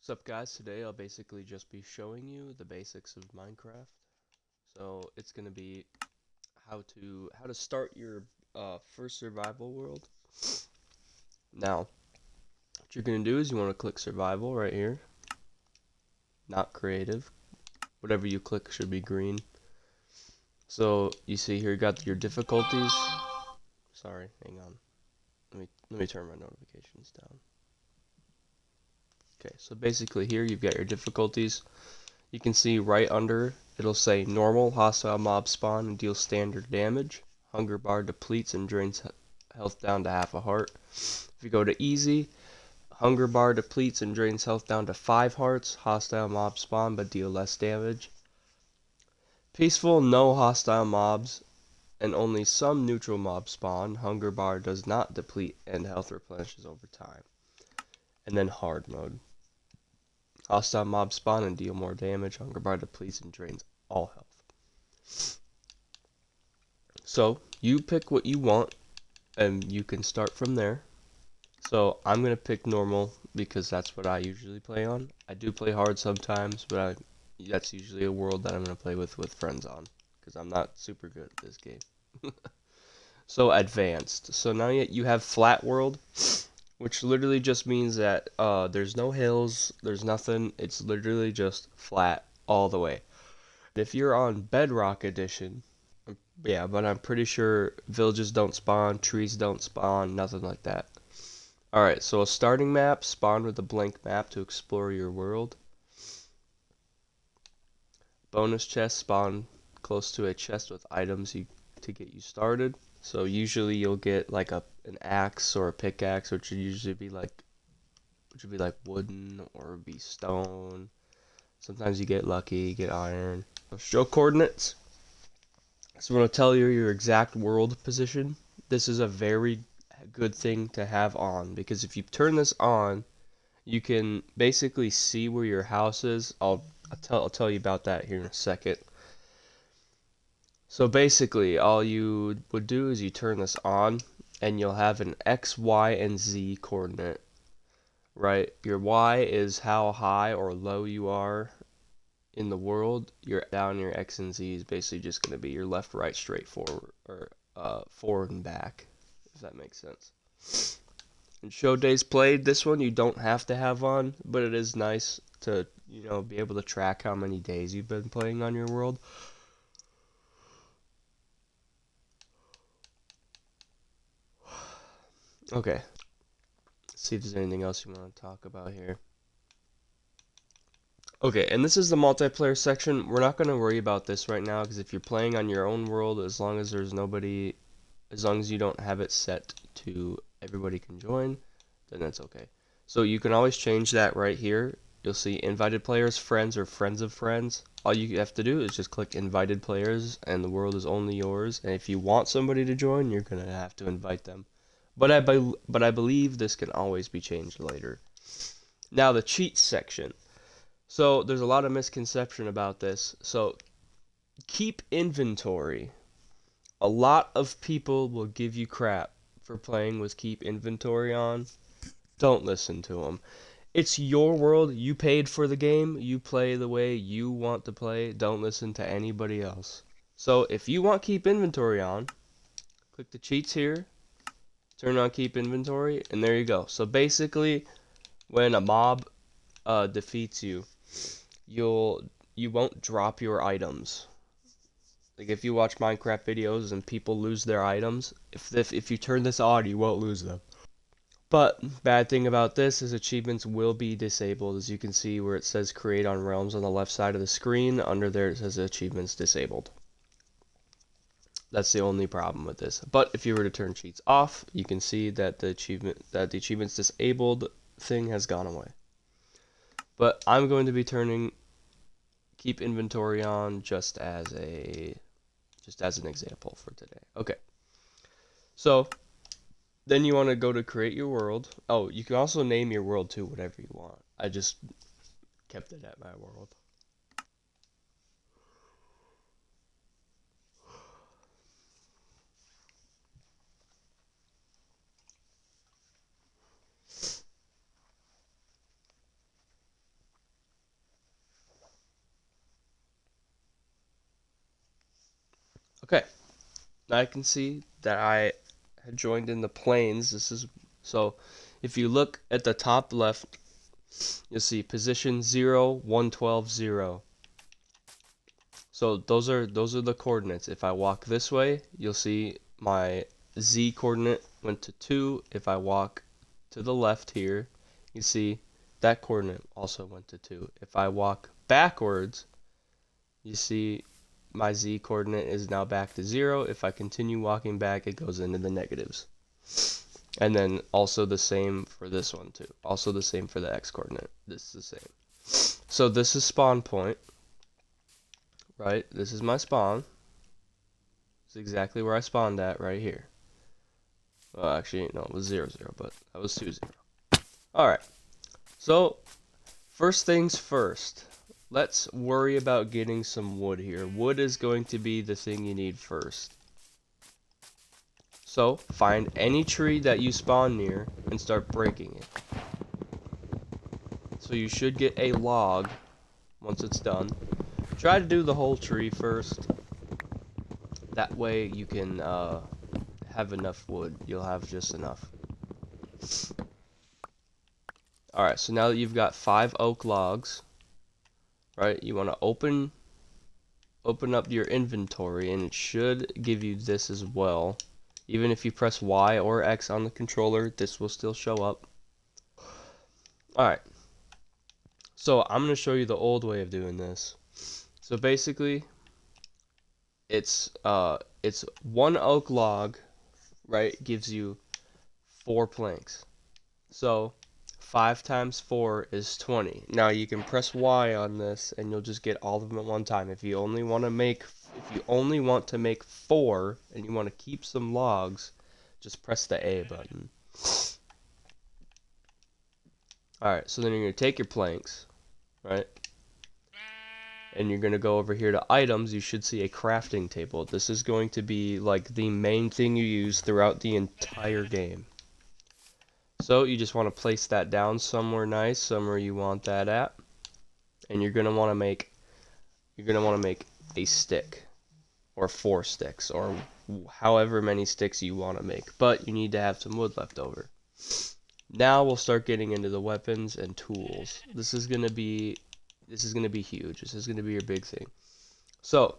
What's up guys, today I'll basically just be showing you the basics of Minecraft. So it's gonna be how to start your first survival world. Now, what you're gonna do is you wanna click survival right here. Not creative. Whatever you click should be green. So you see here you got your difficulties. Sorry, hang on. Let me turn my notifications down. Okay, so basically here you've got your difficulties. You can see right under it'll say normal hostile mob spawn and deals standard damage. Hunger bar depletes and drains health down to half a heart. If you go to easy, hunger bar depletes and drains health down to 5 hearts. Hostile mob spawn but deal less damage. Peaceful, no hostile mobs and only some neutral mobs spawn. Hunger bar does not deplete and health replenishes over time. And then hard mode. Hostile mobs spawn and deal more damage. Hunger bar depletes and drains all health. So you pick what you want and you can start from there. So I'm going to pick normal because that's what I usually play on. I do play hard sometimes, but that's usually a world that I'm going to play with friends on because I'm not super good at this game. So advanced. So now you have flat world, which literally just means that there's no hills, there's nothing. It's literally just flat all the way. If you're on Bedrock Edition, yeah, but I'm pretty sure villages don't spawn, trees don't spawn, nothing like that. Alright, so a starting map, spawn with a blank map to explore your world. Bonus chest, spawn close to a chest with items to get you started. So usually you'll get like an axe or a pickaxe, which would be like wooden or be stone. Sometimes you get lucky, you get iron. Show coordinates. So I'm going to tell you your exact world position. This is a very good thing to have on because if you turn this on, you can basically see where your house is. I'll tell you about that here in a second. So basically, all you would do is you turn this on, and you'll have an X, Y, and Z coordinate. Right? Your Y is how high or low you are in the world. Your down your X and Z is basically just going to be your left, right, straight, forward, or forward and back, if that makes sense. And show days played, this one you don't have to have on, but it is nice to, be able to track how many days you've been playing on your world. Okay, let's see if there's anything else you want to talk about here. Okay, and this is the multiplayer section. We're not going to worry about this right now because if you're playing on your own world, as long as there's nobody, as long as you don't have it set to everybody can join, then that's okay. So you can always change that right here. You'll see invited players, friends, or friends of friends. All you have to do is just click invited players and the world is only yours. And if you want somebody to join, you're going to have to invite them. But I believe this can always be changed later. Now the cheats section. So there's a lot of misconception about this. So keep inventory. A lot of people will give you crap for playing with keep inventory on. Don't listen to them. It's your world. You paid for the game. You play the way you want to play. Don't listen to anybody else. So if you want keep inventory on, click the cheats here, turn on keep inventory, and there you go. So basically, when a mob defeats you, you won't drop your items. Like if you watch Minecraft videos and people lose their items, if you turn this on, you won't lose them. But bad thing about this is achievements will be disabled. As you can see where it says create on realms on the left side of the screen, under there it says achievements disabled. That's the only problem with this. But if you were to turn cheats off, you can see that the achievements disabled thing has gone away. But I'm going to be turning keep inventory on just as an example for today. Okay. So then you want to go to create your world. Oh, you can also name your world too, whatever you want. I just kept it at my world. Okay, now I can see that I had joined in the planes. So if you look at the top left, you'll see position 0, 112, 0. So those are the coordinates. If I walk this way, you'll see my Z coordinate went to 2. If I walk to the left here, you see that coordinate also went to 2. If I walk backwards, you see my Z coordinate is now back to 0. If I continue walking back, it goes into the negatives. And then also the same for this one too. Also the same for the X coordinate. This is the same. So this is spawn point. Right, this is my spawn. It's exactly where I spawned at, right here. Well, actually, no, it was 0, 0, but that was 2, 0. Alright, so, first things first. Let's worry about getting some wood here. Wood is going to be the thing you need first. So, find any tree that you spawn near and start breaking it. So you should get a log once it's done. Try to do the whole tree first. That way you can have enough wood. You'll have just enough. Alright, so now that you've got 5 oak logs, right, you want to open up your inventory, and it should give you this as well. Even if you press Y or X on the controller, this will still show up. Alright, so I'm going to show you the old way of doing this. So basically, it's 1 oak log, right, gives you 4 planks. So 5 times 4 is 20. Now you can press Y on this and you'll just get all of them at one time. If you only want to make 4 and you want to keep some logs, just press the A button. Alright, so then you're going to take your planks, right? And you're going to go over here to items. You should see a crafting table. This is going to be like the main thing you use throughout the entire game. So you just want to place that down somewhere nice, somewhere you want that at. And you're going to want to make a stick or 4 sticks or however many sticks you want to make, but you need to have some wood left over. Now we'll start getting into the weapons and tools. This is going to be huge. This is going to be your big thing. So,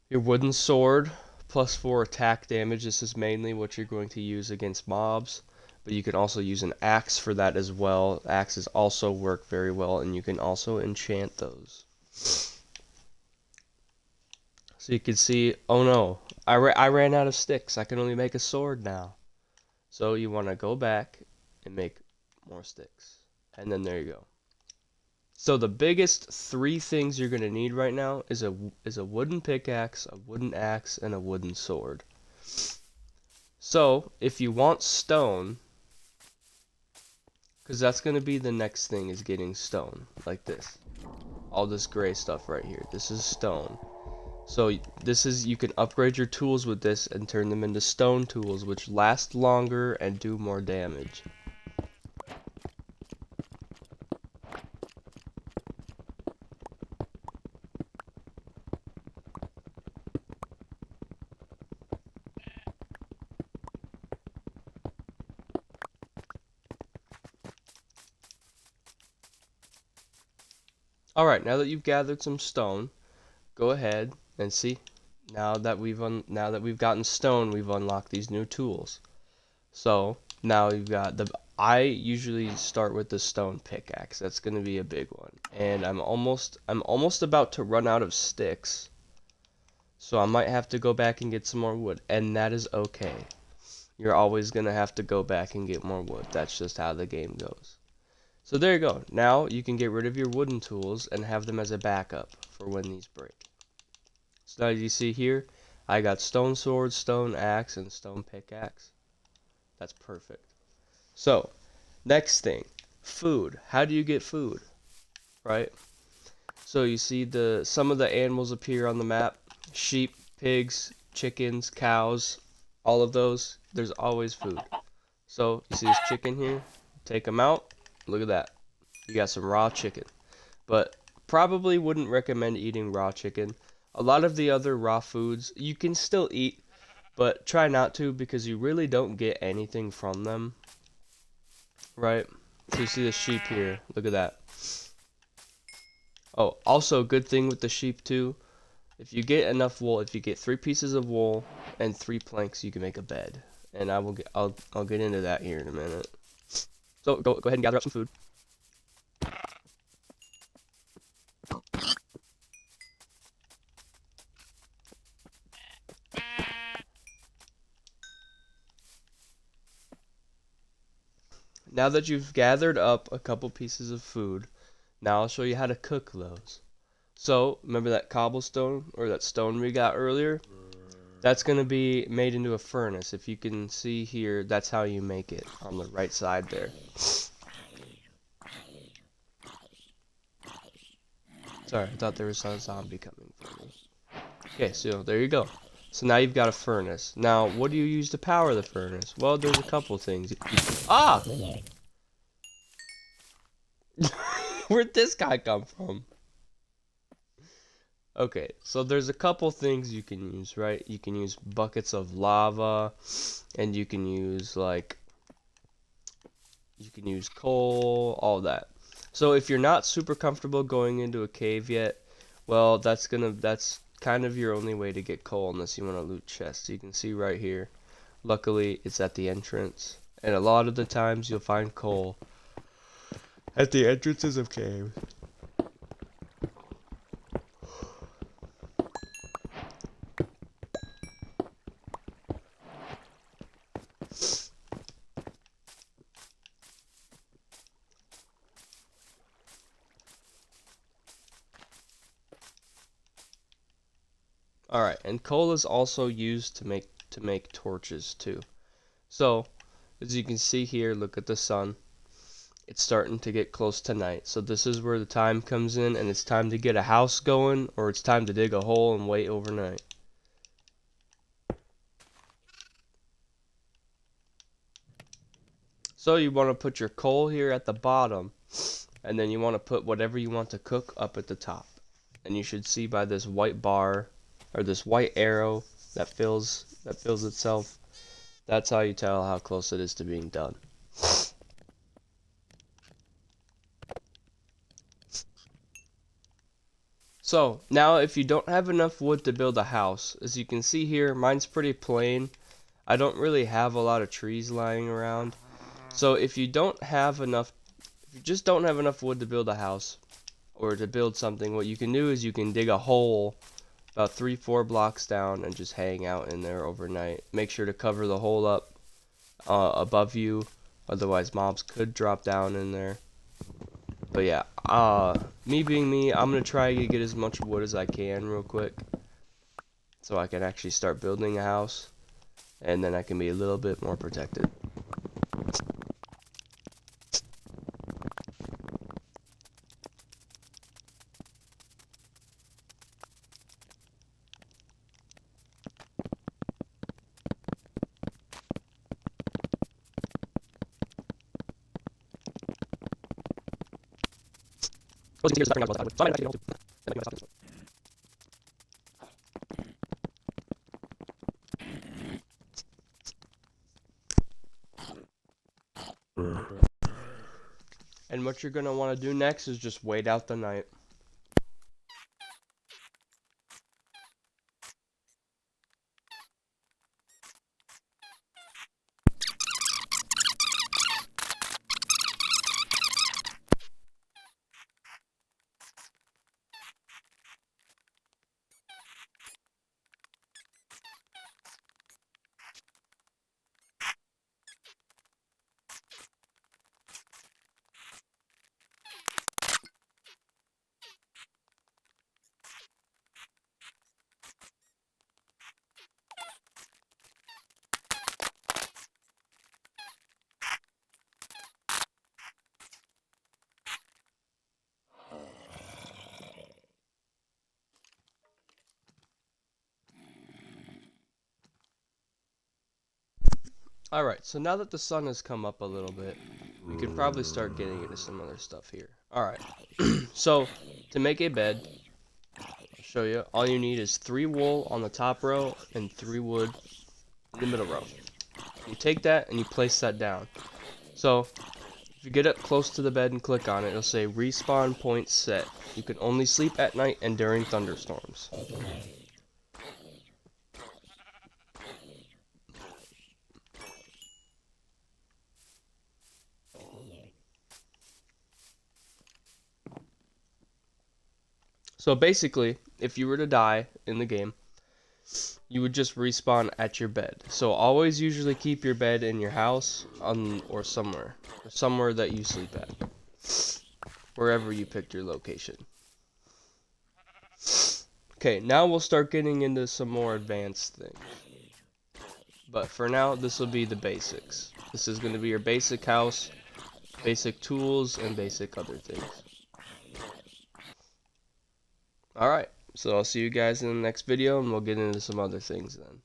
your wooden sword, plus 4 attack damage. This is mainly what you're going to use against mobs, but you can also use an axe for that as well. Axes also work very well, and you can also enchant those. So you can see, oh no, I ran out of sticks. I can only make a sword now. So you want to go back and make more sticks. And then there you go. So the biggest 3 things you're going to need right now is a wooden pickaxe, a wooden axe, and a wooden sword. So if you want stone, because that's going to be the next thing, is getting stone, like this. All this gray stuff right here. This is stone. So you can upgrade your tools with this and turn them into stone tools, which last longer and do more damage. Alright, now that you've gathered some stone, go ahead and see. Now that we've gotten stone, we've unlocked these new tools. So now you've got I usually start with the stone pickaxe. That's going to be a big one. And I'm almost about to run out of sticks. So I might have to go back and get some more wood, and that is okay. You're always going to have to go back and get more wood. That's just how the game goes. So there you go. Now you can get rid of your wooden tools and have them as a backup for when these break. So now you see here, I got stone sword, stone axe, and stone pickaxe. That's perfect. So, next thing, food. How do you get food? Right? So you see some of the animals appear on the map. Sheep, pigs, chickens, cows, all of those. There's always food. So you see this chicken here? Take them out. Look at that. You got some raw chicken. But probably wouldn't recommend eating raw chicken A lot of the other raw foods you can still eat, but try not to because you really don't get anything from them, right? So you see the sheep here. Look at that. Oh, also good thing with the sheep too. If you get enough wool, if you get 3 pieces of wool and 3 planks, you can make a bed. And I'll get into that here in a minute. So go ahead and gather up some food. Now that you've gathered up a couple pieces of food, now I'll show you how to cook those. So, remember that cobblestone or that stone we got earlier? That's going to be made into a furnace. If you can see here, that's how you make it on the right side there. Sorry, I thought there was a zombie coming for me. Okay, so there you go. So now you've got a furnace. Now, what do you use to power the furnace? Well, there's a couple things. Ah! Where'd this guy come from? Okay, so there's a couple things you can use, right? You can use buckets of lava, and you can use coal, all that. So if you're not super comfortable going into a cave yet, well, that's kind of your only way to get coal unless you want to loot chests. You can see right here. Luckily, it's at the entrance, and a lot of the times you'll find coal at the entrances of caves. Alright, and coal is also used to make torches too. So, as you can see here, look at the sun. It's starting to get close to night. So this is where the time comes in, and it's time to get a house going, or it's time to dig a hole and wait overnight. So you want to put your coal here at the bottom, and then you want to put whatever you want to cook up at the top. And you should see by this white bar, or this white arrow that fills itself, that's how you tell how close it is to being done. So, now if you don't have enough wood to build a house, as you can see here, mine's pretty plain. I don't really have a lot of trees lying around. So if you just don't have enough wood to build a house, or to build something, what you can do is you can dig a hole about 3-4 blocks down and just hang out in there overnight. Make sure to cover the hole up above you, otherwise mobs could drop down in there. But yeah, me being me, I'm gonna try to get as much wood as I can real quick, so I can actually start building a house, and then I can be a little bit more protected. And what you're gonna want to do next is just wait out the night. Alright, so now that the sun has come up a little bit, we can probably start getting into some other stuff here. Alright, so to make a bed, I'll show you. All you need is 3 wool on the top row and 3 wood in the middle row. You take that and you place that down. So if you get up close to the bed and click on it, it'll say respawn point set. You can only sleep at night and during thunderstorms. So basically, if you were to die in the game, you would just respawn at your bed. So always usually keep your bed in your house or somewhere that you sleep at, wherever you picked your location. Okay, now we'll start getting into some more advanced things. But for now, this will be the basics. This is going to be your basic house, basic tools, and basic other things. Alright, so I'll see you guys in the next video, and we'll get into some other things then.